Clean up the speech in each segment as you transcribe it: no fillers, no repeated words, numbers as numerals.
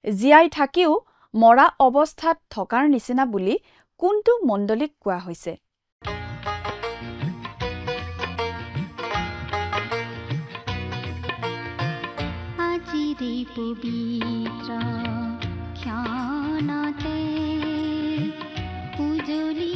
জীয়াই থাকিও মৰা অৱস্থাত থকাৰ নিচিনা বুলি কোনটো মণ্ডলীক কোৱা হৈছে আজিৰে পবিত্ৰ ক্ষণতে উজলি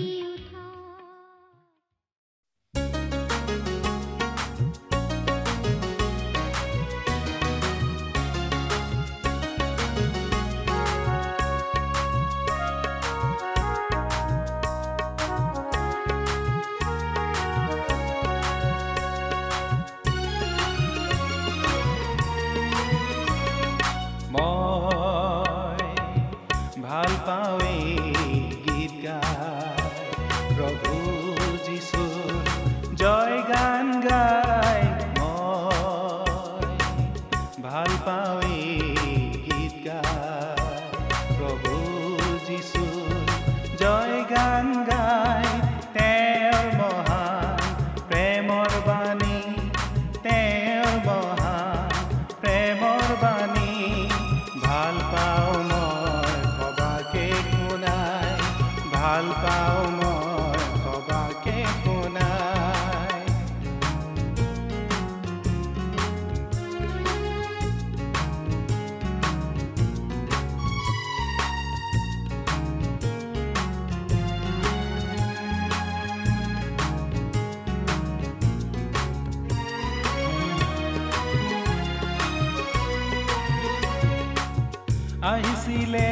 আহিছিলে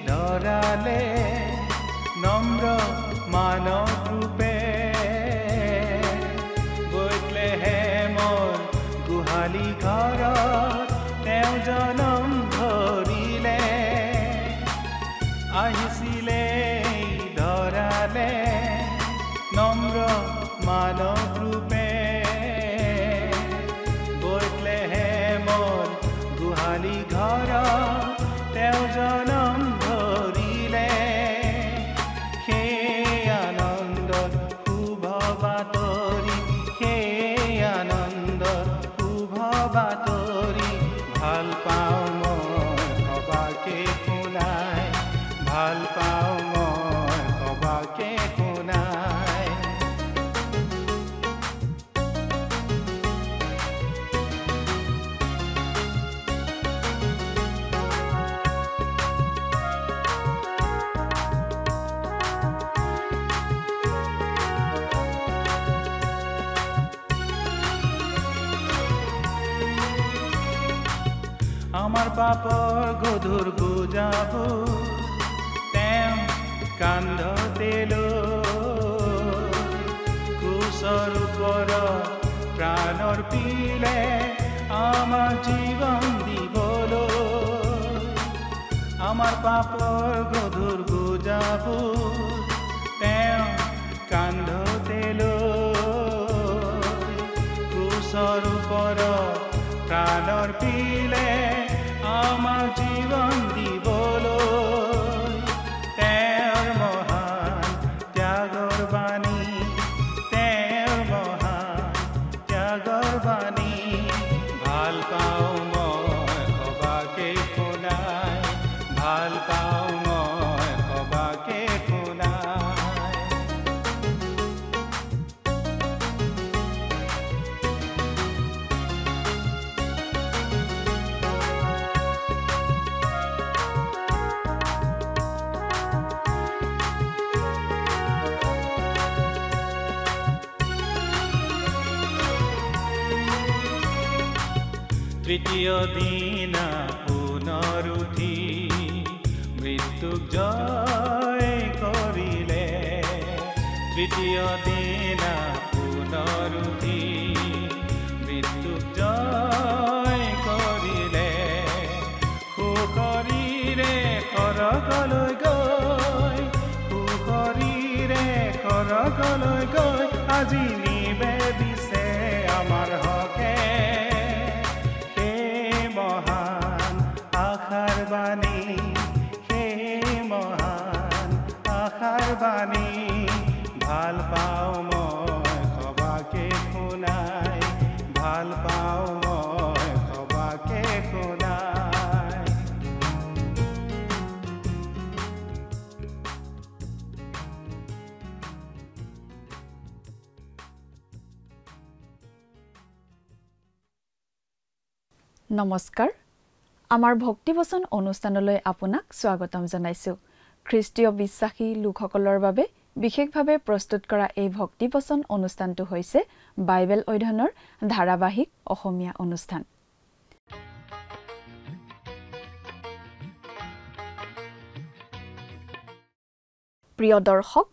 ধৰালে নম্ৰ মানৱ ৰূপে বেথলেহেমৰ গোহালি ঘৰত তেওঁ জনম ধৰিলে আহিছিলে ধৰালে নম্ৰ মানৱ ৰূপে বেথলেহেমৰ গোহালি ঘৰত তেওঁ জনম ধৰিলে সেই আনন্দত শুভ বাতৰি সেই আনন্দত শুভ বাতৰি ভাল পাওঁ মই সবাকে শুনাই ভাল পাওঁ মই সবাকে শুনাই আমাৰ পাপৰ গধুৰ বুজাব তেওঁ কান্ধতে লৈ ক্ৰুচৰ ওপৰত প্ৰাণৰ পিলে আমাৰ জীৱন দিবলৈ আমাৰ পাপৰ গধুৰ বুজাব তেওঁ কান্ধতে লৈ ক্ৰুচৰ ওপৰত প্ৰাণৰ পিলে আমাৰ জীৱন দিবলৈ তেওঁৰ মহান ত্যাগৰ বাণী তেওঁৰ মহান ত্যাগৰ বাণী ভাল পাওঁ মই সবাকে শুনাই ভাল পাওঁ মই সবাকে শুনাই তৃতীয় দিনা পুনৰ উঠি মৃত্যুক জয় কৰিলে তৃতীয় দিনা পুনৰ উঠি মৃত্যুক জয় কৰিলে সুশৰীৰে সৰগলৈ গৈ সুশৰীৰে সৰগলৈ গৈ আজি নিবেদিছে আমাৰ হকে বাণী সেই মহান আশাৰ বাণী ভাল পাওঁ মই সবাকে শুনাই ভাল পাওঁ মই সবাকে শুনাই নমস্কাৰ আমাৰ ভক্তিবচন অনুষ্ঠানলৈ আপোনাক স্বাগতম জনাইছো খ্ৰীষ্টীয় বিশ্বাসী লোকসকলৰ বাবে বিশেষভাৱে প্ৰস্তুত কৰা এই ভক্তিবচন অনুষ্ঠানটো হৈছে বাইবেল অধ্যয়নৰ ধাৰাবাহিক অসমীয়া অনুষ্ঠান প্ৰিয় দৰ্শক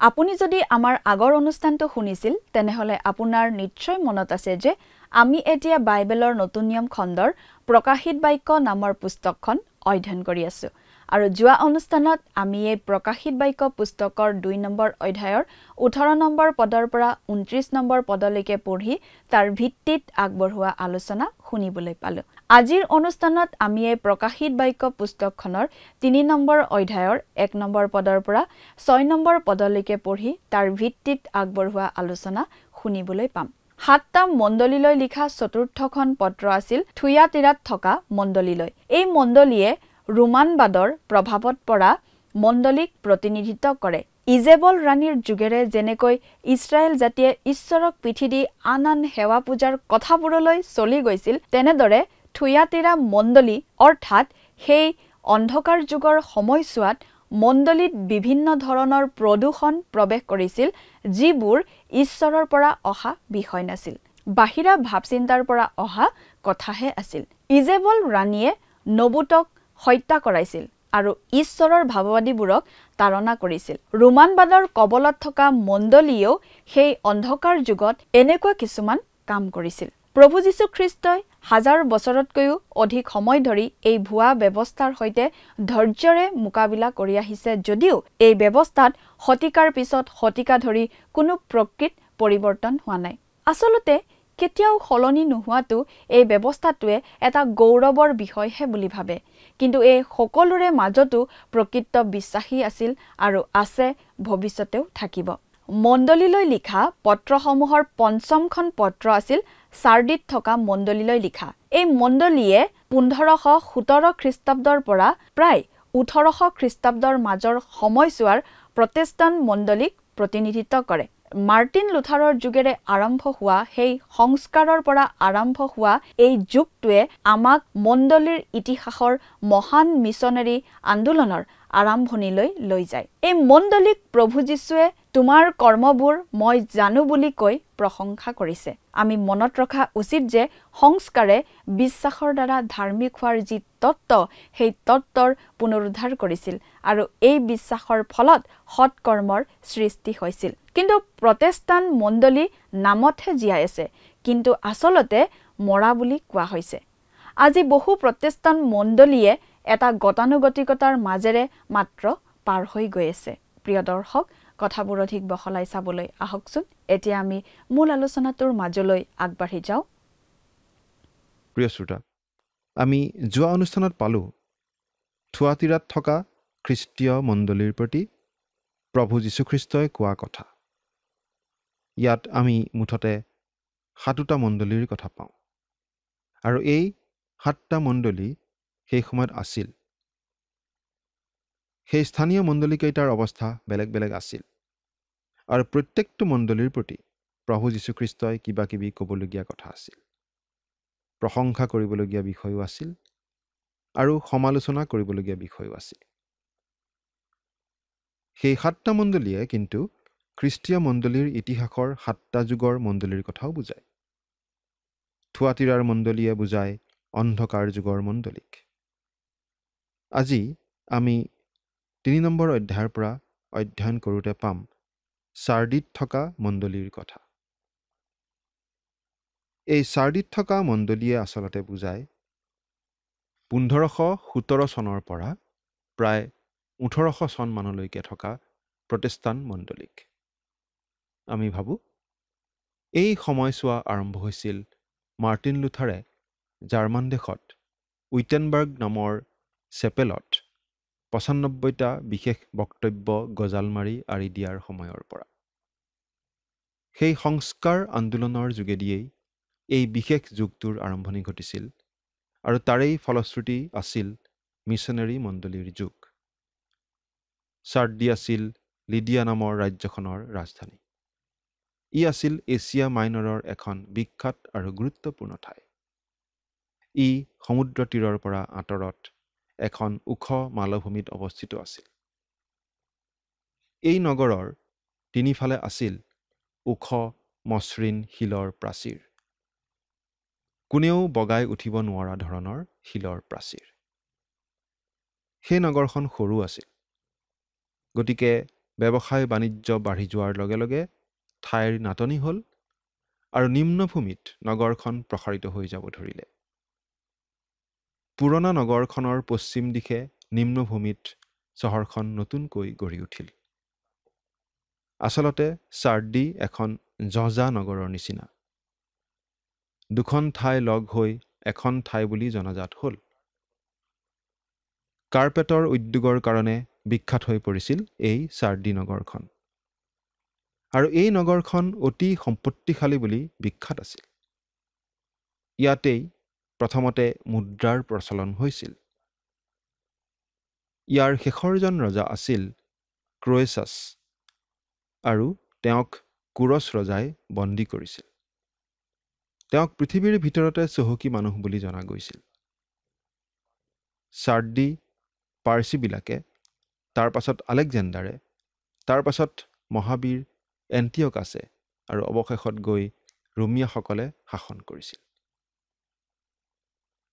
আপুনি যদি আমাৰ আগৰ অনুষ্ঠানটো শুনিছিল তেনেহলে আপোনাৰ নিশ্চয় মনত আছে যে আমি এতিয়া বাইবেলৰ নতুন নিয়ম খণ্ডৰ প্ৰকাশিত বাক্য নামৰ পুস্তকখন অধ্যয়ন কৰি আছো আৰু যোৱা অনুষ্ঠানত আমি এই প্ৰকাশিত বাক্য পুস্তকৰ 2 নম্বৰ অধ্যায়ৰ 18 নম্বৰ পদৰ পৰা 29 নম্বৰ পদলৈকে পঢ়ি তাৰ ভিত্তিত আগবঢ়োৱা আলোচনা শুনিবলৈ পালো আজিৰ অনুষ্ঠানত আমি এই প্ৰকাশিত বাক্য পুস্তকখনৰ 3 নম্বৰ অধ্যায়ৰ 1 নম্বৰ পদৰ পৰা 6 নম্বৰ পদলৈকে পঢ়ি তাৰ ভিত্তিত আগবঢ়োৱা আলোচনা শুনিবলৈ পাম 7টা মণ্ডলীলৈ লিখা চতুৰ্থখন পত্ৰ আছিল থুয়াতিৰাত থকা মণ্ডলীলৈ এই মণ্ডলীয়ে ৰোমানবাদৰ প্ৰভাৱত পৰা মণ্ডলীক প্ৰতিনিধিত্ব কৰে ইজেবল ৰাণীৰ যুগেৰে যেনেকৈ ইছৰাইল জাতিয়ে ঈশ্বৰক পিঠি দি আন সেৱা পূজাৰ কথাবোৰলৈ চলি গৈছিল তেনেদৰে থুয়াতিৰা মণ্ডলী অৰ্থাৎ সেই অন্ধকাৰ যুগৰ সময়ছোৱাত মণ্ডলীত বিভিন্ন ধৰণৰ প্ৰদূষণ প্ৰৱেশ কৰিছিল যিবোৰ ঈশ্বৰৰ পৰা অহা বিষয় নাছিল বাহিৰা ভাৱচিন্তাৰ পৰা অহা কথাহে আছিল ইজেবল ৰাণীয়ে নবুতক হত্যা কৰাইছিল আৰু ঈশ্বৰৰ ভাৱবাদীবোৰক তাৰণা কৰিছিল ৰোমানবাদৰ কবলত থকা মণ্ডলীয়েও সেই অন্ধকাৰ যুগত এনেকুৱা কিছুমান কাম কৰিছিল প্ৰভু যীশু খ্ৰীষ্টই হাজাৰ বছৰতকৈও অধিক সময় ধৰি এই ভুৱা ব্যৱস্থাৰ সৈতে ধৈৰ্যৰে মোকাবিলা কৰি আহিছে যদিও এই ব্যৱস্থাত শতিকাৰ পিছত শতিকা ধৰি কোনো প্ৰকৃত পৰিৱৰ্তন হোৱা নাই আচলতে কেতিয়াও সলনি নোহোৱাটো এই ব্যৱস্থাটোৱে এটা গৌৰৱৰ বিষয়হে বুলি ভাবে কিন্তু এই সকলোৰে মাজতো প্ৰকৃত বিশ্বাসী আছিল আৰু আছে ভৱিষ্যতেও থাকিব মণ্ডলীলৈ লিখা পত্ৰসমূহৰ পঞ্চমখন পত্ৰ আছিল সাৰ্ডিত থকা মণ্ডলীলৈ লিখা এই মণ্ডলীয়ে 1517 খ্ৰীষ্টাব্দৰ পৰা প্ৰায় 1800 খ্ৰীষ্টাব্দৰ মাজৰ সময়ছোৱাৰ প্ৰটেষ্টাণ্ট মণ্ডলীক প্ৰতিনিধিত্ব কৰে মাৰ্টিন লুথাৰৰ যুগেৰে আৰম্ভ হোৱা সেই সংস্কাৰৰ পৰা আৰম্ভ হোৱা এই যুগটোৱে আমাক মণ্ডলীৰ ইতিহাসৰ মহান মিছনেৰী আন্দোলনৰ আৰম্ভণিলৈ লৈ যায় এই মণ্ডলীক প্ৰভু যীশুৱে তোমাৰ কৰ্মবোৰ মই জানো বুলি কৈ প্ৰশংসা কৰিছে আমি মনত ৰখা উচিত যে সংস্কাৰে বিশ্বাসৰ দ্বাৰা ধাৰ্মিক হোৱাৰ যি তত্ত্ব সেই তত্ত্বৰ পুনৰুদ্ধাৰ কৰিছিল আৰু এই বিশ্বাসৰ ফলত সৎকৰ্মৰ সৃষ্টি হৈছিল কিন্তু প্ৰটেষ্টাণ্ট মণ্ডলী নামতহে জীয়াই আছে কিন্তু আচলতে মৰা বুলি কোৱা হৈছে আজি বহু প্ৰটেষ্টাণ্ট মণ্ডলীয়ে এটা গতানুগতিকতাৰ মাজেৰে মাত্ৰ পাৰ হৈ গৈ আছে প্ৰিয় দৰ্শক কথাবোৰ অধিক বহলাই চাবলৈ আহকচোন এতিয়া আমি মূল আলোচনাটোৰ মাজলৈ আগবাঢ়ি যাওঁ প্ৰিয় শ্ৰোতা আমি যোৱা অনুষ্ঠানত পালো থুয়াতিৰাত থকা খ্ৰীষ্টীয় মণ্ডলীৰ প্ৰতি প্ৰভু যীশুখ্ৰীষ্টই কোৱা কথা ইয়াত আমি মুঠতে 7টা মণ্ডলীৰ কথা পাওঁ আৰু এই 7টা মণ্ডলী সেই সময়ত আছিল সেই স্থানীয় মণ্ডলীকেইটাৰ অৱস্থা বেলেগ বেলেগ আছিল আৰু প্ৰত্যেকটো মণ্ডলীৰ প্ৰতি প্ৰভু যীশুখ্ৰীষ্টই কিবা কিবি ক'বলগীয়া কথা আছিল প্ৰশংসা কৰিবলগীয়া বিষয়ও আছিল আৰু সমালোচনা কৰিবলগীয়া বিষয়ও আছিল সেই 7টা মণ্ডলীয়ে কিন্তু খ্ৰীষ্টীয় মণ্ডলীৰ ইতিহাসৰ 7টা যুগৰ মণ্ডলীৰ কথাও বুজায় থুয়াতিৰাৰ মণ্ডলীয়ে বুজায় অন্ধকাৰ যুগৰ মণ্ডলীক আজি আমি 3 নম্বৰ অধ্যায়ৰ পৰা অধ্যয়ন কৰোঁতে পাম সাৰ্ডিত থকা মণ্ডলীৰ কথা এই সাৰ্ডিত থকা মণ্ডলীয়ে আচলতে বুজায় 1517 চনৰ পৰা প্ৰায় 1800 চন মানলৈকে থকা প্ৰটেষ্টাণ্ট মণ্ডলীক আমি ভাবোঁ এই সময়ছোৱা আৰম্ভ হৈছিল মাৰ্টিন লুথাৰে জাৰ্মান দেশত উইটেনবাৰ্গ নামৰ চেপেলত 95টা বিশেষ বক্তব্য গজাল মাৰি আৰি দিয়াৰ সময়ৰ পৰা সেই সংস্কাৰ আন্দোলনৰ যোগেদিয়েই এই বিশেষ যুগটোৰ আৰম্ভণি ঘটিছিল আৰু তাৰেই ফলশ্ৰুতি আছিল মিছনেৰী মণ্ডলীৰ যুগ সাৰ্ডি আছিল লিডিয়া নামৰ ৰাজ্যখনৰ ৰাজধানী ই আছিল এছিয়া মাইনৰৰ এখন বিখ্যাত আৰু গুৰুত্বপূৰ্ণ ঠাই ই সমুদ্ৰ তীৰৰ পৰা আঁতৰত এখন ওখ মালভূমিত অৱস্থিত আছিল। এই নগৰৰ তিনিফালে আছিল ওখ মসৃণ শিলৰ প্ৰাচীৰ। কোনেও বগাই উঠিব নোৱাৰা ধৰণৰ শিলৰ প্ৰাচীৰ। সেই নগৰখন সৰু আছিল, গতিকে ব্যৱসায় বাণিজ্য বাঢ়ি যোৱাৰ লগে লগে ঠাইৰ নাটনি হ'ল আৰু নিম্নভূমিত নগৰখন প্ৰসাৰিত হৈ যাব ধৰিলে। পুৰণা নগৰখনৰ পশ্চিম দিশে নিম্নভূমিত চহৰখন নতুনকৈ গঢ়ি উঠিল। আচলতে চাৰ্ডি এখন জজা নগৰৰ নিচিনা। দুখন ঠাই লগ হৈ এখন ঠাই বুলি জনাজাত হ'ল। কাৰ্পেটৰ উদ্যোগৰ কাৰণে বিখ্যাত হৈ পৰিছিল এই চাৰ্ডি নগৰখন, আৰু এই নগৰখন অতি সম্পত্তিশালী বুলি বিখ্যাত আছিল। ইয়াতেই প্ৰথমতে মুদ্ৰাৰ প্ৰচলন হৈছিল। ইয়াৰ শেষৰজন ৰজা আছিল ক্ৰ'য়েছাছ, আৰু তেওঁক কুৰছ ৰজাই বন্দী কৰিছিল। তেওঁক পৃথিৱীৰ ভিতৰতে চহকী মানুহ বুলি জনা গৈছিল। চাৰ্ডি পাৰ্চীবিলাকে, তাৰ পাছত আলেকজেণ্ডাৰে, তাৰ পাছত মহাবীৰ এণ্টিঅকাছে আৰু অৱশেষত গৈ ৰোমিয়াসকলে শাসন কৰিছিল।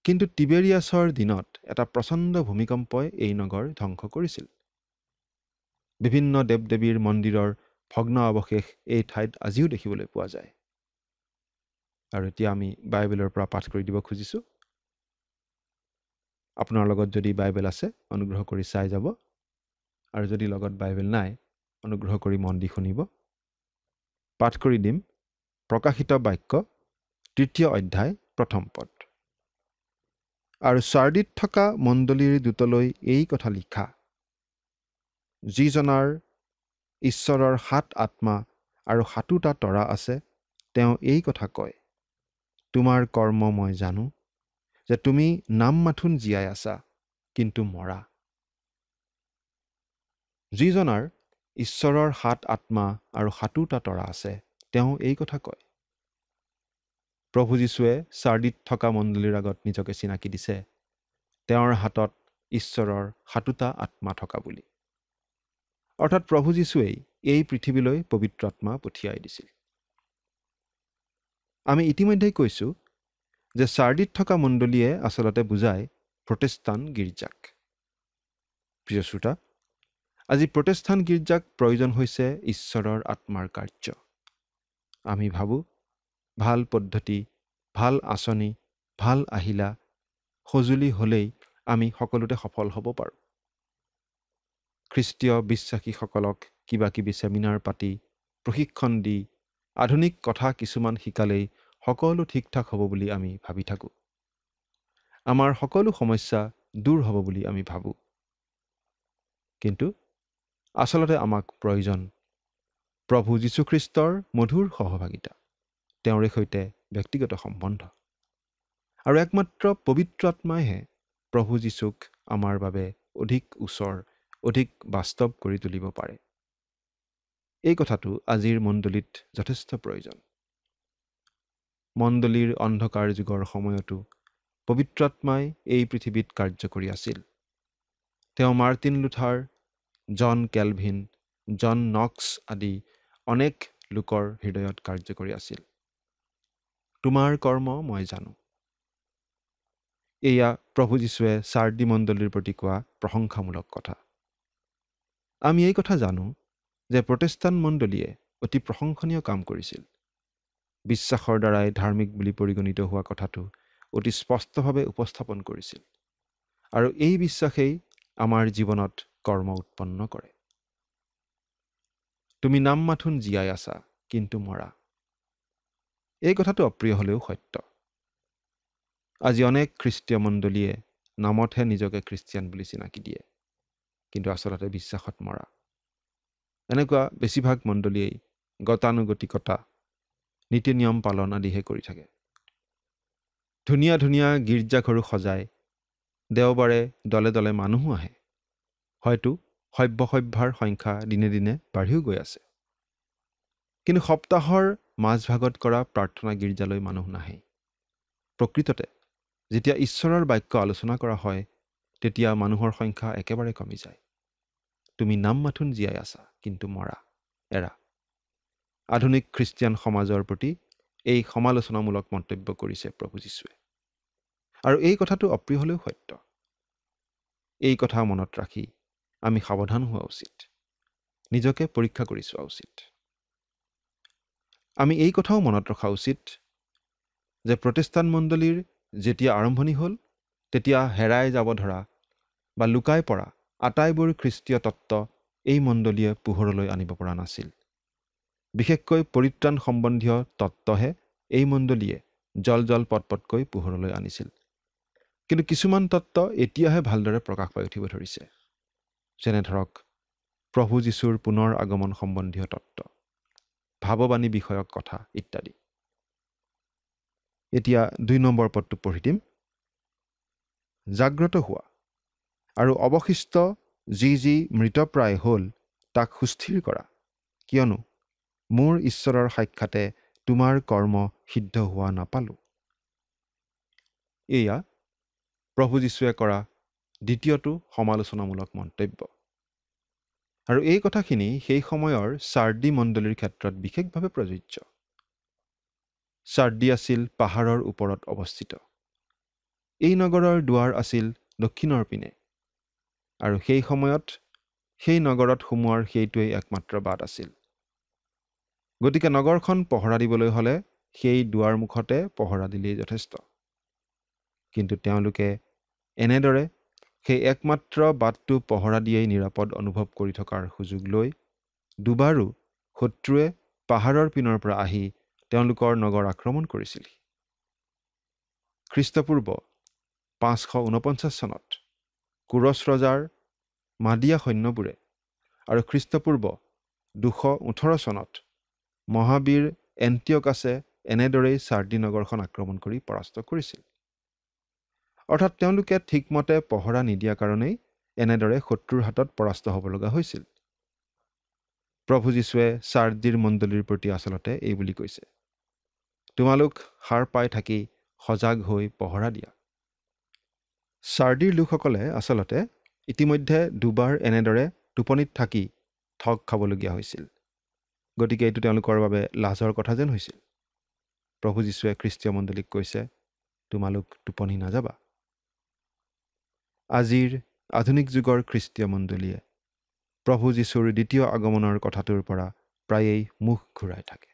কিন্তু টিবেৰিয়াছৰ দিনত এটা প্ৰচণ্ড ভূমিকম্পই এই নগৰ ধ্বংস কৰিছিল। বিভিন্ন দেৱ দেৱীৰ মন্দিৰৰ ভগ্ন অৱশেষ এই ঠাইত আজিও দেখিবলৈ পোৱা যায়। আৰু এতিয়া আমি বাইবেলৰ পৰা পাঠ কৰি দিব খুজিছোঁ। আপোনাৰ লগত যদি বাইবেল আছে অনুগ্ৰহ কৰি চাই যাব, আৰু যদি লগত বাইবেল নাই অনুগ্ৰহ কৰি মন দি শুনিব। পাঠ কৰি দিম প্ৰকাশিত বাক্য ৩ অধ্যায় ১ পদ। আৰু চাৰ্ডিত থকা মণ্ডলীৰ দূতলৈ এই কথা লিখা, যিজনাৰ ঈশ্বৰৰ ৭ আত্মা আৰু ৭টা তৰা আছে, তেওঁ এই কথা কয়, তোমাৰ কৰ্ম মই জানো, যে তুমি নাম মাথোন জীয়াই আছা, কিন্তু মৰা। যিজনাৰ ঈশ্বৰৰ ৭ আত্মা আৰু ৭টা তৰা আছে, তেওঁ এই কথা কয়। প্ৰভু যীশুৱে চাৰ্ডিত থকা মণ্ডলীৰ আগত নিজকে চিনাকি দিছে তেওঁৰ হাতত ঈশ্বৰৰ ৭টা আত্মা থকা বুলি। অৰ্থাৎ প্ৰভু যীশুৱেই এই পৃথিৱীলৈ পবিত্ৰ আত্মা পঠিয়াই দিছিল। আমি ইতিমধ্যেই কৈছোঁ যে চাৰ্ডিত থকা মণ্ডলীয়ে আচলতে বুজায় প্ৰটেষ্টাণ্ট গীৰ্জাক। প্ৰিয় শ্ৰোতা, আজি প্ৰটেষ্টাণ্ট গীৰ্জাক প্ৰয়োজন হৈছে ঈশ্বৰৰ আত্মাৰ কাৰ্য। আমি ভাবোঁ ভাল পদ্ধতি, ভাল আঁচনি, ভাল আহিলা, সঁজুলি হ'লেই আমি সকলোতে সফল হ'ব পাৰোঁ। খ্ৰীষ্টীয় বিশ্বাসীসকলক কিবা কিবি ছেমিনাৰ পাতি, প্ৰশিক্ষণ দি, আধুনিক কথা কিছুমান শিকালেই সকলো ঠিক ঠাক হ'ব বুলি আমি ভাবি থাকোঁ। আমাৰ সকলো সমস্যা দূৰ হ'ব বুলি আমি ভাবোঁ। কিন্তু আচলতে আমাক প্ৰয়োজন প্ৰভু যীশুখ্ৰীষ্টৰ মধুৰ সহভাগিতা, তেওঁৰে সৈতে ব্যক্তিগত সম্বন্ধ। আৰু একমাত্ৰ পবিত্ৰ আত্মাইহে প্ৰভু যীশুক আমাৰ বাবে অধিক ওচৰ, অধিক বাস্তৱ কৰি তুলিব পাৰে। এই কথাটো আজিৰ মণ্ডলীত যথেষ্ট প্ৰয়োজন। মণ্ডলীৰ অন্ধকাৰ যুগৰ সময়তো পবিত্ৰ আত্মাই এই পৃথিৱীত কাৰ্য কৰি আছিল। তেওঁ মাৰ্টিন লুথাৰ, জন কেলভিন, জন নক্স আদি অনেক লোকৰ হৃদয়ত কাৰ্য কৰি আছিল। তোমাৰ কৰ্ম মই জানো। এয়া প্ৰভু যীশুৱে চাৰ্ডি মণ্ডলীৰ প্ৰতি কোৱা প্ৰশংসামূলক কথা। আমি এই কথা জানো যে প্ৰটেষ্টাণ্ট মণ্ডলীয়ে অতি প্ৰশংসনীয় কাম কৰিছিল। বিশ্বাসৰ দ্বাৰাই ধাৰ্মিক বুলি পৰিগণিত হোৱা কথাটো অতি স্পষ্টভাৱে উপস্থাপন কৰিছিল, আৰু এই বিশ্বাসেই আমাৰ জীৱনত কৰ্ম উৎপন্ন কৰে। তুমি নাম মাথোন জীয়াই আছা, কিন্তু মৰা। এই কথাটো অপ্ৰিয় হ'লেও সত্য। আজি অনেক খ্ৰীষ্টীয় মণ্ডলীয়ে নামতহে নিজকে খ্ৰীষ্টিয়ান বুলি চিনাকি দিয়ে, কিন্তু আচলতে বিশ্বাসত মৰা। এনেকুৱা বেছিভাগ মণ্ডলীয়েই গতানুগতিকতা, নীতি নিয়ম পালন আদিহে কৰি থাকে। ধুনীয়া ধুনীয়া গীৰ্জাঘৰো সজায়, দেওবাৰে দলে দলে মানুহো আহে। হয়তো সভ্যসভ্যাৰ সংখ্যা দিনে দিনে বাঢ়িও গৈ আছে। কিন্তু সপ্তাহৰ মাজভাগত কৰা প্ৰাৰ্থনা গীৰ্জালৈ মানুহ নাহে। প্ৰকৃততে যেতিয়া ঈশ্বৰৰ বাক্য আলোচনা কৰা হয় তেতিয়া মানুহৰ সংখ্যা একেবাৰে কমি যায়। তুমি নাম মাথোন জীয়াই আছা, কিন্তু মৰা, এৰা। আধুনিক খ্ৰীষ্টিয়ান সমাজৰ প্ৰতি এই সমালোচনামূলক মন্তব্য কৰিছে প্ৰভু যীশুৱে। আৰু এই কথাটো অপ্ৰিয় হ'লেও সত্য। এই কথা মনত ৰাখি আমি সাৱধান হোৱা উচিত, নিজকে পৰীক্ষা কৰি চোৱা উচিত। আমি এই কথাও মনত ৰখা উচিত যে প্ৰটেষ্টাণ্ট মণ্ডলীৰ যেতিয়া আৰম্ভণি হ'ল তেতিয়া হেৰাই যাব ধৰা বা লুকাই পৰা আটাইবোৰ খ্ৰীষ্টীয় তত্ত্ব এই মণ্ডলীয়ে পোহৰলৈ আনিব পৰা নাছিল। বিশেষকৈ পৰিত্ৰাণ সম্বন্ধীয় তত্ত্বহে এই মণ্ডলীয়ে জল পটকৈ পোহৰলৈ আনিছিল। কিন্তু কিছুমান তত্ত্ব এতিয়াহে ভালদৰে প্ৰকাশ পাই উঠিব ধৰিছে, যেনে ধৰক প্ৰভু যীশুৰ পুনৰ আগমন সম্বন্ধীয় তত্ত্ব, ভাৱবাণী বিষয়ক কথা ইত্যাদি। এতিয়া 2 নম্বৰ পদটো পঢ়ি দিম। জাগ্ৰত হোৱা আৰু অৱশিষ্ট যি মৃতপ্ৰায় হ'ল তাক সুস্থিৰ কৰা, কিয়নো মোৰ ঈশ্বৰৰ সাক্ষাতে তোমাৰ কৰ্ম সিদ্ধ হোৱা নাপালোঁ। এয়া প্ৰভু যীশুৱে কৰা দ্বিতীয়টো সমালোচনামূলক মন্তব্য। আৰু এই কথাখিনি সেই সময়ৰ চাৰ্ডি মণ্ডলীৰ ক্ষেত্ৰত বিশেষভাৱে প্ৰযোজ্য। চাৰ্ডি আছিল পাহাৰৰ ওপৰত অৱস্থিত। এই নগৰৰ দুৱাৰ আছিল দক্ষিণৰ পিনে, আৰু সেই সময়ত সেই নগৰত সোমোৱাৰ সেইটোৱেই একমাত্ৰ বাট আছিল। গতিকে নগৰখন পহৰা দিবলৈ হ'লে সেই দুৱাৰ মুখতে পহৰা দিলেই যথেষ্ট। কিন্তু তেওঁলোকে এনেদৰে সেই একমাত্ৰ বাটটো পহৰা দিয়েই নিৰাপদ অনুভৱ কৰি থকাৰ সুযোগ লৈ দুবাৰো শত্ৰুৱে পাহাৰৰ পিনৰ পৰা আহি তেওঁলোকৰ নগৰ আক্ৰমণ কৰিছিল। খ্ৰীষ্টপূৰ্ব 549 চনত কুৰছ ৰজাৰ মাদিয়া সৈন্যবোৰে আৰু খ্ৰীষ্টপূৰ্ব 218 চনত মহাবীৰ এণ্টিঅকাছে এনেদৰেই চাৰ্ডি নগৰখন আক্ৰমণ কৰি পৰাস্ত কৰিছিল। অৰ্থাৎ তেওঁলোকে ঠিকমতে পহৰা নিদিয়া কাৰণেই এনেদৰে শত্ৰুৰ হাতত পৰাস্ত হ'ব লগা হৈছিল। প্ৰভু যীশুৱে চাৰ্ডিৰ মণ্ডলীৰ প্ৰতি আচলতে এই বুলি কৈছে, তোমালোক সাৰ পাই থাকি সজাগ হৈ পহৰা দিয়া। চাৰ্ডিৰ লোকসকলে আচলতে ইতিমধ্যে দুবাৰ এনেদৰে টোপনিত থাকি ঠগ খাবলগীয়া হৈছিল। গতিকে এইটো তেওঁলোকৰ বাবে লাজৰ কথা যেন হৈছিল। প্ৰভু যীশুৱে খ্ৰীষ্টীয় মণ্ডলীক কৈছে, তোমালোক টোপনি নাযাবা। আজিৰ আধুনিক যুগৰ খ্ৰীষ্টীয় মণ্ডলীয়ে প্ৰভু যীশুৰ দ্বিতীয় আগমনৰ কথাটোৰ পৰা প্ৰায়েই মুখ ঘূৰাই থাকে।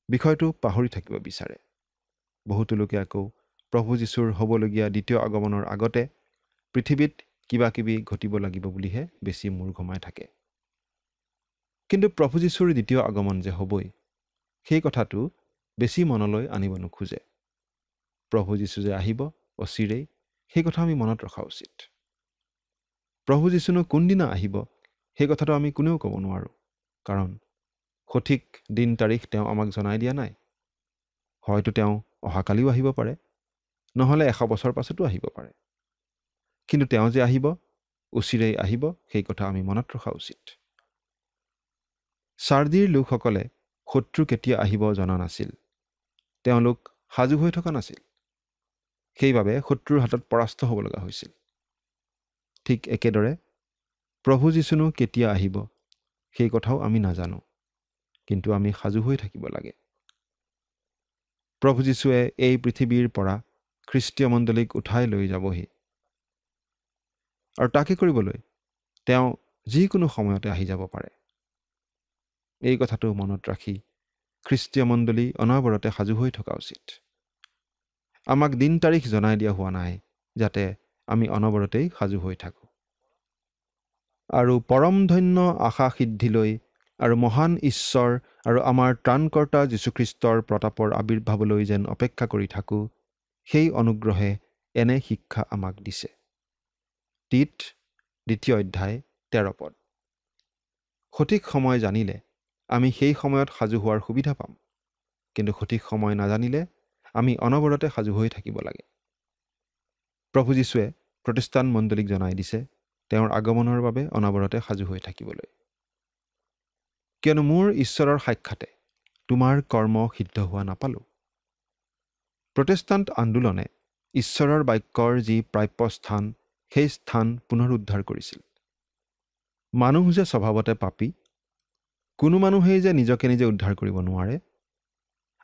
বিষয়টো পাহৰি থাকিব বিচাৰে। বহুতো লোকে আকৌ প্ৰভু যীশুৰ হ'বলগীয়া দ্বিতীয় আগমনৰ আগতে পৃথিৱীত কিবা কিবি ঘটিব লাগিব বুলিহে বেছি মূৰ ঘমাই থাকে। কিন্তু প্ৰভু যীশুৰ দ্বিতীয় আগমন যে হ'বই, সেই কথাটো বেছি মনলৈ আনিব নোখোজে। প্ৰভু যীশু যে আহিব অচিৰেই, সেই কথা আমি মনত ৰখা উচিত। প্ৰভু যীশুনো কোনদিনা আহিব সেই কথাটো আমি কোনেও ক'ব নোৱাৰোঁ, কাৰণ সঠিক দিন তাৰিখ তেওঁ আমাক জনাই দিয়া নাই। হয়তো তেওঁ অহাকালিও আহিব পাৰে, নহ'লে 100 বছৰ পাছতো আহিব পাৰে। কিন্তু তেওঁ যে আহিব, অচিৰেই আহিব, সেই কথা আমি মনত ৰখা উচিত। চাৰ্ডিৰ লোকসকলে শত্ৰু কেতিয়া আহিব জনা নাছিল। তেওঁলোক সাজু হৈ থকা নাছিল। সেইবাবে শত্ৰুৰ হাতত পৰাস্ত হ'ব লগা হৈছিল। ঠিক একেদৰে প্ৰভু যীশুনো কেতিয়া আহিব সেই কথাও আমি নাজানো, কিন্তু আমি সাজু হৈ থাকিব লাগে। প্ৰভু যীশুৱে এই পৃথিৱীৰ পৰা খ্ৰীষ্টীয় মণ্ডলীক উঠাই লৈ যাবহি, আৰু তাকে কৰিবলৈ তেওঁ যিকোনো সময়তে আহি যাব পাৰে। এই কথাটো মনত ৰাখি খ্ৰীষ্টীয় মণ্ডলী অনবৰতে সাজু হৈ থকা উচিত। আমাক দিন তাৰিখ জনাই দিয়া হোৱা নাই যাতে আমি অনবৰতেই সাজু হৈ থাকোঁ। আৰু পৰম ধন্য আশা সিদ্ধিলৈ আৰু মহান ঈশ্বৰ আৰু আমাৰ ত্ৰাণকৰ্তা যীশুখ্ৰীষ্টৰ প্ৰতাপৰ আবিৰ্ভাৱলৈ যেন অপেক্ষা কৰি থাকোঁ, সেই অনুগ্ৰহে এনে শিক্ষা আমাক দিছে। তীত 2 অধ্যায় 13 পদ। সঠিক সময় জানিলে আমি সেই সময়ত সাজু হোৱাৰ সুবিধা পাম, কিন্তু সঠিক সময় নাজানিলে আমি অনবৰতে সাজু হৈ থাকিব লাগে। প্ৰভু যীশুৱে প্ৰটেষ্টাণ্ট মণ্ডলীক জনাই দিছে তেওঁৰ আগমনৰ বাবে অনবৰতে সাজু হৈ থাকিবলৈ, কিয়নো মোৰ ঈশ্বৰৰ সাক্ষাতে তোমাৰ কৰ্ম সিদ্ধ হোৱা নাপালোঁ। প্ৰটেষ্টাণ্ট আন্দোলনে ঈশ্বৰৰ বাক্যৰ যি প্ৰাপ্য স্থান, সেই স্থান পুনৰুদ্ধাৰ কৰিছিল। মানুহ যে স্বভাৱতে পাপী, কোনো মানুহেই যে নিজকে নিজে উদ্ধাৰ কৰিব নোৱাৰে,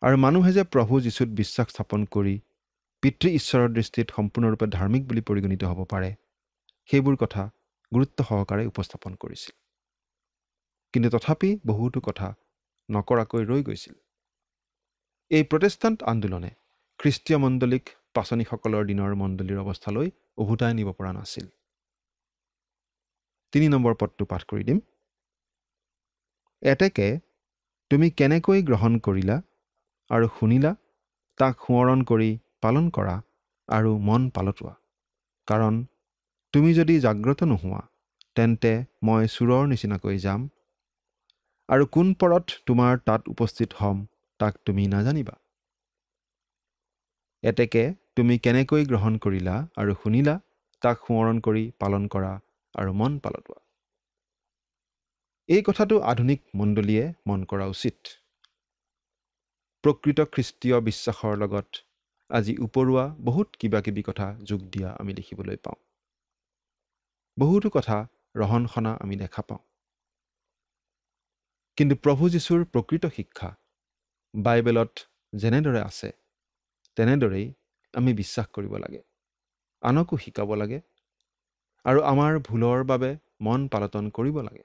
আৰু মানুহে যে প্ৰভু যীশুত বিশ্বাস স্থাপন কৰি পিতৃ ঈশ্বৰৰ দৃষ্টিত সম্পূৰ্ণৰূপে ধাৰ্মিক বুলি পৰিগণিত হ'ব পাৰে, সেইবোৰ কথা গুৰুত্ব সহকাৰে উপস্থাপন কৰিছিল। কিন্তু তথাপি বহুতো কথা নকৰাকৈ ৰৈ গৈছিল। এই প্ৰটেষ্টাণ্ট আন্দোলনে খ্ৰীষ্টীয় মণ্ডলীক পাচনিসকলৰ দিনৰ মণ্ডলীৰ অৱস্থালৈ উভতাই নিব পৰা নাছিল। 3 নম্বৰ পদটো পাঠ কৰি দিম। এতেকে তুমি কেনেকৈ গ্ৰহণ কৰিলা আৰু শুনিলা, তাক সোঁৱৰণ কৰি পালন কৰা আৰু মন পালতোৱা। কাৰণ তুমি যদি জাগ্ৰত নোহোৱা, তেন্তে মই চোৰৰ নিচিনাকৈ যাম, আৰু কোন পৰত তোমাৰ তাত উপস্থিত হ'ম, তাক তুমি নাজানিবা। এতেকে তুমি কেনেকৈ গ্ৰহণ কৰিলা আৰু শুনিলা, তাক সোঁৱৰণ কৰি পালন কৰা আৰু মন পালতোৱা। এই কথাটো আধুনিক মণ্ডলীয়ে মন কৰা উচিত। প্ৰকৃত খ্ৰীষ্টীয় বিশ্বাসৰ লগত আজি উপৰুৱা বহুত কিবা কিবি কথা যোগ দিয়া আমি দেখিবলৈ পাওঁ। বহুতো কথা ৰহন সনা আমি দেখা পাওঁ। কিন্তু প্ৰভু যীশুৰ প্ৰকৃত শিক্ষা বাইবেলত যেনেদৰে আছে, তেনেদৰেই আমি বিশ্বাস কৰিব লাগে, আনকো শিকাব লাগে, আৰু আমাৰ ভুলৰ বাবে মন পালটন কৰিব লাগে।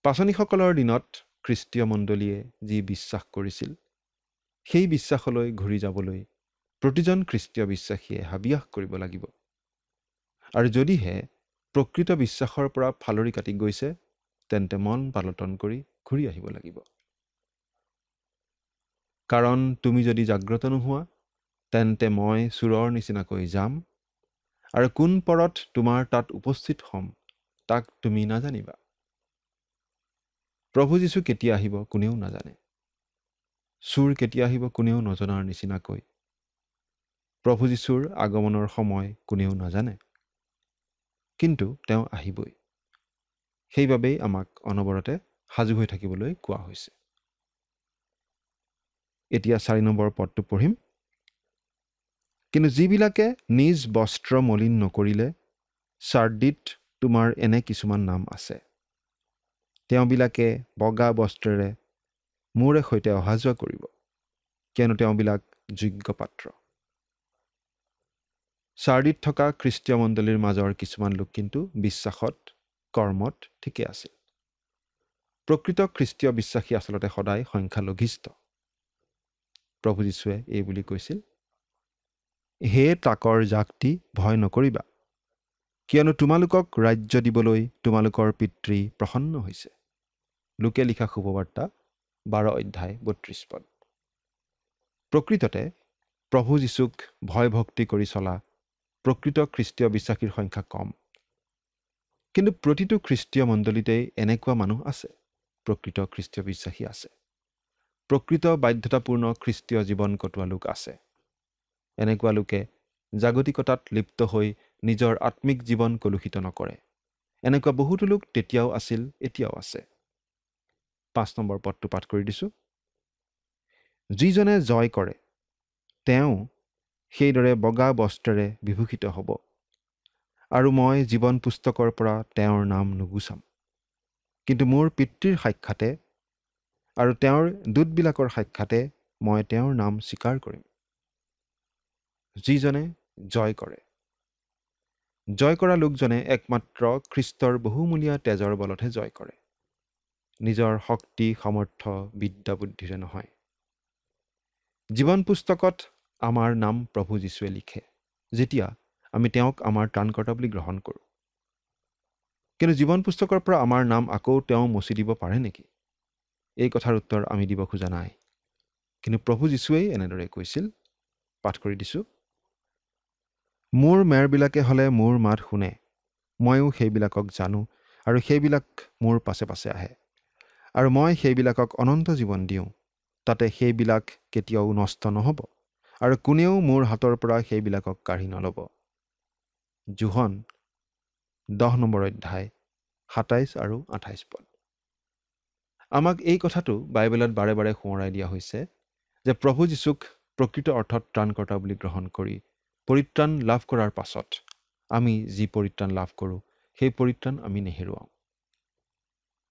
পাচনিসকলৰ দিনত খ্ৰীষ্টীয় মণ্ডলীয়ে যি বিশ্বাস কৰিছিল, সেই বিশ্বাসলৈ ঘূৰি যাবলৈ প্ৰতিজন খ্ৰীষ্টীয় বিশ্বাসীয়ে হাবিয়াস কৰিব লাগিব। আৰু যদিহে প্ৰকৃত বিশ্বাসৰ পৰা ফালৰি কাটি গৈছে, তেন্তে মন পালটন কৰি ঘূৰি আহিব লাগিব। কাৰণ তুমি যদি জাগ্ৰত নোহোৱা, তেন্তে মই চোৰৰ নিচিনাকৈ যাম, আৰু কোন পৰত তোমাৰ তাত উপস্থিত হ'ম, তাক তুমি নাজানিবা। প্ৰভু যীশু কেতিয়া আহিব কোনেও নাজানে। চোৰ কেতিয়া আহিব কোনেও নজনাৰ নিচিনাকৈ প্ৰভু যীশুৰ আগমনৰ সময় কোনেও নাজানে। কিন্তু তেওঁ আহিবই। সেইবাবেই আমাক অনবৰতে সাজু হৈ থাকিবলৈ কোৱা হৈছে। এতিয়া 4 নম্বৰ পদটো পঢ়িম। কিন্তু যিবিলাকে নিজ বস্ত্ৰ মলিন নকৰিলে, চাৰ্ডিত তোমাৰ এনে কিছুমান নাম আছে। তেওঁবিলাকে বগা বস্ত্ৰেৰে মোৰে সৈতে অহা যোৱা কৰিব, কিয়নো তেওঁবিলাক যোগ্য পাত্ৰ। চাৰ্ডিত থকা খ্ৰীষ্টীয় মণ্ডলীৰ মাজৰ কিছুমান লোক কিন্তু বিশ্বাসত, কৰ্মত ঠিকে আছিল। প্ৰকৃত খ্ৰীষ্টীয় বিশ্বাসী আচলতে সদায় সংখ্যালঘিষ্ঠ। প্ৰভু যীশুৱে এই বুলি কৈছিল, হে তাকৰ জাকটি ভয় নকৰিবা, কিয়নো তোমালোকক ৰাজ্য দিবলৈ তোমালোকৰ পিতৃ প্ৰসন্ন হৈছে। লোকে লিখা শুভবাৰ্তা 12 অধ্যায় 32 পদ। প্ৰকৃততে প্ৰভু যীশুক ভয় ভক্তি কৰি চলা প্ৰকৃত খ্ৰীষ্টীয় বিশ্বাসীৰ সংখ্যা কম। কিন্তু প্ৰতিটো খ্ৰীষ্টীয় মণ্ডলীতেই এনেকুৱা মানুহ আছে, প্ৰকৃত খ্ৰীষ্টীয় বিশ্বাসী আছে। প্ৰকৃত বাধ্যতাপূৰ্ণ খ্ৰীষ্টীয় জীৱন কটোৱা লোক আছে। এনেকুৱা লোকে জাগতিকতাত লিপ্ত হৈ নিজৰ আত্মিক জীৱন কলুষিত নকৰে। এনেকুৱা বহুতো লোক তেতিয়াও আছিল, এতিয়াও আছে। 5 নম্বৰ পদটো পাঠ কৰি দিছোঁ। যিজনে জয় কৰে, তেওঁ সেইদৰে বগা বস্ত্ৰেৰে বিভূষিত হ'ব, আৰু মই জীৱন পুস্তকৰ পৰা তেওঁৰ নাম নুগুচাম। কিন্তু মোৰ পিতৃৰ সাক্ষাতে আৰু তেওঁৰ দূতবিলাকৰ সাক্ষাতে মই তেওঁৰ নাম স্বীকাৰ কৰিম। যিজনে জয় কৰে। জয় কৰা লোকজনে একমাত্ৰ খ্ৰীষ্টৰ বহুমূলীয়া তেজৰ বলতহে জয় কৰে, নিজৰ শক্তি, সামৰ্থ্য, বিদ্যা বুদ্ধিৰে নহয়। জীৱন পুস্তকত আমাৰ নাম প্ৰভু যীশুৱে লিখে, যেতিয়া আমি তেওঁক আমাৰ ত্ৰাণকৰ্তা বুলি গ্ৰহণ কৰোঁ। কিন্তু জীৱন পুস্তকৰ পৰা আমাৰ নাম আকৌ তেওঁ মচি দিব পাৰে নেকি? এই কথাৰ উত্তৰ আমি দিব খোজা নাই। কিন্তু প্ৰভু যীশুৱেই এনেদৰে কৈছিল। পাঠ কৰি দিছোঁ। মোৰ মেৰবিলাকে হ'লে মোৰ মাত শুনে, ময়ো সেইবিলাকক জানো, আৰু সেইবিলাক মোৰ পাছে পাছে আহে, আৰু মই সেইবিলাকক অনন্ত জীৱন দিওঁ। তাতে সেইবিলাক কেতিয়াও নষ্ট নহ'ব, আৰু কোনেও মোৰ হাতৰ পৰা সেইবিলাকক কাঢ়ি নল'ব। যোহন 10 নম্বৰ অধ্যায় 27 আৰু 28 পদ। আমাক এই কথাটো বাইবেলত বাৰে বাৰে সোঁৱৰাই দিয়া হৈছে যে প্ৰভু যীশুক প্ৰকৃত অৰ্থত ত্ৰাণকৰ্তা বুলি গ্ৰহণ কৰি পৰিত্ৰাণ লাভ কৰাৰ পাছত আমি যি পৰিত্ৰাণ লাভ কৰোঁ সেই পৰিত্ৰাণ আমি নেহেৰুৱাওঁ।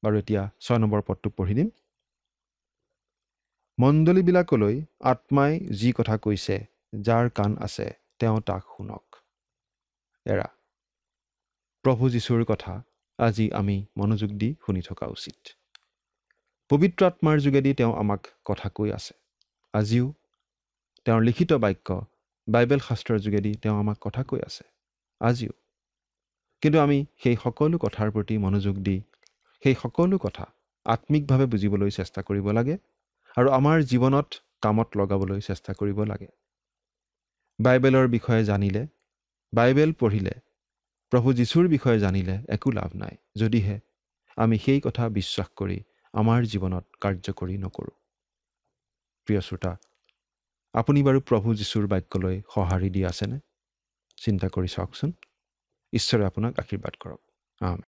বাৰু এতিয়া 6 নম্বৰ পদটো পঢ়ি দিম। মণ্ডলীবিলাকলৈ আত্মাই যি কথা কৈছে, যাৰ কাণ আছে তেওঁ তাক শুনক। এৰা প্ৰভু যীশুৰ কথা আজি আমি মনোযোগ দি শুনি থকা উচিত। পবিত্ৰ আত্মাৰ যোগেদি তেওঁ আমাক কথা কৈ আছে। আজিও তেওঁৰ লিখিত বাক্য বাইবেল শাস্ত্ৰৰ যোগেদি তেওঁ আমাক কথা কৈ আছে আজিও। কিন্তু আমি সেই সকলো কথাৰ প্ৰতি মনোযোগ দি সেই সকলো কথা আত্মিকভাৱে বুজিবলৈ চেষ্টা কৰিব লাগে আৰু আমাৰ জীৱনত কামত লগাবলৈ চেষ্টা কৰিব লাগে। বাইবেলৰ বিষয়ে জানিলে, বাইবেল পঢ়িলে, প্ৰভু যীশুৰ বিষয়ে জানিলে একো লাভ নাই যদিহে আমি সেই কথা বিশ্বাস কৰি আমাৰ জীৱনত কাৰ্যকৰী নকৰোঁ। প্ৰিয় শ্ৰোতা, আপুনি বাৰু প্ৰভু যীশুৰ বাক্যলৈ সঁহাৰি দি আছেনে? চিন্তা কৰি চাওকচোন। ঈশ্বৰে আপোনাক আশীৰ্বাদ কৰক। আমেন।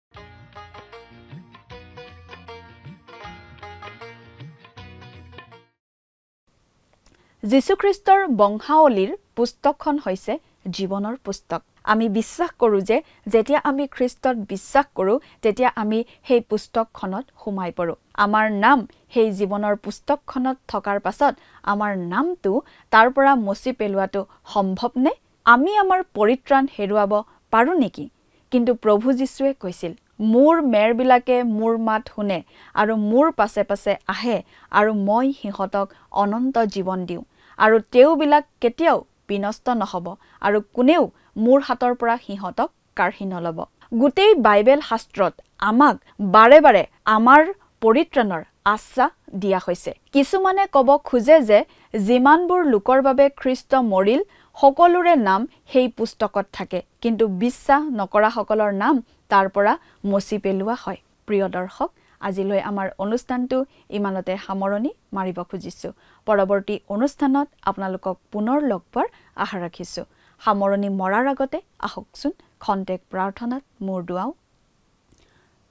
যীশুখ্ৰীষ্টৰ বংশাৱলীৰ পুস্তকখন হৈছে জীৱনৰ পুস্তক। আমি বিশ্বাস কৰোঁ যে যেতিয়া আমি খ্ৰীষ্টত বিশ্বাস কৰোঁ তেতিয়া আমি সেই পুস্তকখনত সোমাই পৰোঁ। আমাৰ নাম সেই জীৱনৰ পুস্তকখনত থকাৰ পাছত আমাৰ নামটো তাৰ পৰা মচি পেলোৱাটো সম্ভৱনে? আমি আমাৰ পৰিত্ৰাণ হেৰুৱাব পাৰোঁ নেকি? কিন্তু প্ৰভু যীশুৱে কৈছিল, মোৰ মেৰবিলাকে মোৰ মাত শুনে আৰু মোৰ পাছে পাছে আহে আৰু মই সিহঁতক অনন্ত জীৱন দিওঁ আৰু তেওঁবিলাক কেতিয়াও বিনষ্ট নহ'ব আৰু কোনেও মোৰ হাতৰ পৰা সিহঁতক কাঢ়ি নল'ব। গোটেই বাইবেল শাস্ত্ৰত আমাক বাৰে বাৰে আমাৰ পৰিত্ৰাণৰ আশ্বাস দিয়া হৈছে। কিছুমানে ক'ব খোজে যে যিমানবোৰ লোকৰ বাবে খ্ৰীষ্ট মৰিল সকলোৰে নাম সেই পুস্তকত থাকে, কিন্তু বিশ্বাস নকৰাসকলৰ নাম তাৰ পৰা মচি পেলোৱা হয়। প্ৰিয় দৰ্শক, আজিলৈ আমাৰ অনুষ্ঠানটো ইমানতে সামৰণি মাৰিব খুজিছোঁ। পৰৱৰ্তী অনুষ্ঠানত আপোনালোকক পুনৰ লগ পোৱাৰ আশা ৰাখিছোঁ। সামৰণি মৰাৰ আগতে আহকচোন খন্তেক প্ৰাৰ্থনাত মূৰ দুৱাওঁ।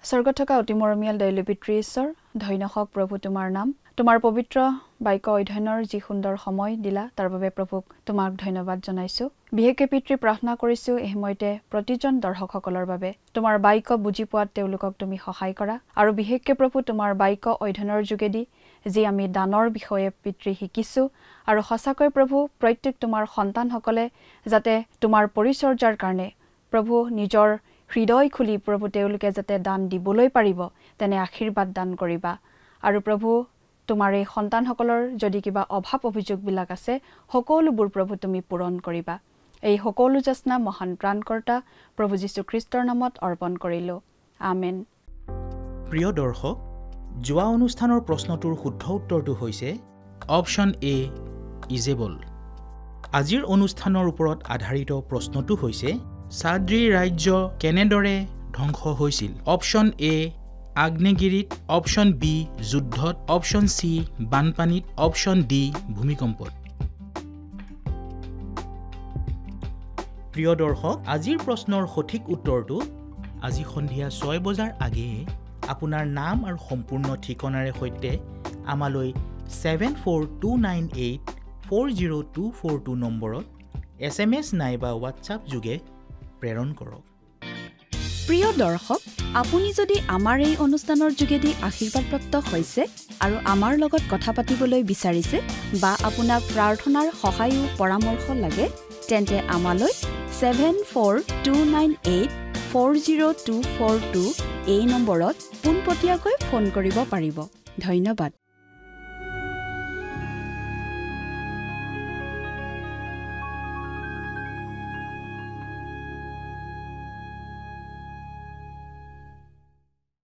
স্বৰ্গত থকা অতি মৰমীয়াল দয়ালু পিতৃ ঈশ্বৰ, ধন্য হওক প্ৰভু তোমাৰ নাম। তোমাৰ পবিত্ৰ বাক্য অধ্যয়নৰ যি সুন্দৰ সময় দিলা তাৰ বাবে প্ৰভুক তোমাক ধন্যবাদ জনাইছোঁ। বিশেষকৈ পিতৃ প্ৰাৰ্থনা কৰিছোঁ এই সময়তে প্ৰতিজন দৰ্শকসকলৰ বাবে তোমাৰ বাক্য বুজি পোৱাত তেওঁলোকক তুমি সহায় কৰা আৰু বিশেষকৈ প্ৰভু তোমাৰ বাক্য অধ্যয়নৰ যোগেদি যি আমি দানৰ বিষয়ে পিতৃ শিকিছোঁ আৰু সঁচাকৈ প্ৰভু প্ৰত্যেক তোমাৰ সন্তানসকলে যাতে তোমাৰ পৰিচৰ্যাৰ কাৰণে প্ৰভু নিজৰ হৃদয় খুলি প্ৰভু তেওঁলোকে যাতে দান দিবলৈ পাৰিব তেনে আশীৰ্বাদ দান কৰিবা। আৰু প্ৰভু তোমাৰ এই সন্তানসকলৰ যদি কিবা অভাৱ অভিযোগবিলাক আছে সকলোবোৰ প্ৰভু তুমি পূৰণ কৰিবা। এই সকলো যাচনা মহান ত্ৰাণকৰ্তা প্ৰভু যীশুখ্ৰীষ্টৰ নামত অৰ্পণ কৰিলোঁ। আমেন। প্ৰিয় দৰ্শক, যোৱা অনুষ্ঠানৰ প্ৰশ্নটোৰ শুদ্ধ উত্তৰটো হৈছে অপশ্যন এ, ইজেবল। আজিৰ অনুষ্ঠানৰ ওপৰত আধাৰিত প্ৰশ্নটো হৈছে চাদ্ৰী ৰাজ্য কেনেদৰে ধ্বংস হৈছিল? অপশ্যন এ, আগ্নেয়গিৰিত, অপশ্যন বি, যুদ্ধত, অপশ্যন চি, বানপানীত, অপশ্যন ডি, ভূমিকম্পত। প্ৰিয় দৰ্শক, আজিৰ প্ৰশ্নৰ সঠিক উত্তৰটো আজি সন্ধিয়া 6 বজাৰ আগেয়ে আপোনাৰ নাম আৰু সম্পূৰ্ণ ঠিকনাৰে সৈতে আমালৈ 7429840242 নম্বৰত SMS নাইবা হোৱাটছআপ যোগে প্ৰেৰণ কৰক। প্ৰিয় দৰ্শক, আপুনি যদি আমাৰ এই অনুষ্ঠানৰ যোগেদি আশীৰ্বাদপ্ৰাপ্ত হৈছে আৰু আমাৰ লগত কথা পাতিবলৈ বিচাৰিছে বা আপোনাক প্ৰাৰ্থনাৰ সহায়ো পৰামৰ্শ লাগে তেন্তে আমালৈ 7429840242 এই নম্বৰত পোনপটীয়াকৈ ফোন কৰিব পাৰিব। ধন্যবাদ।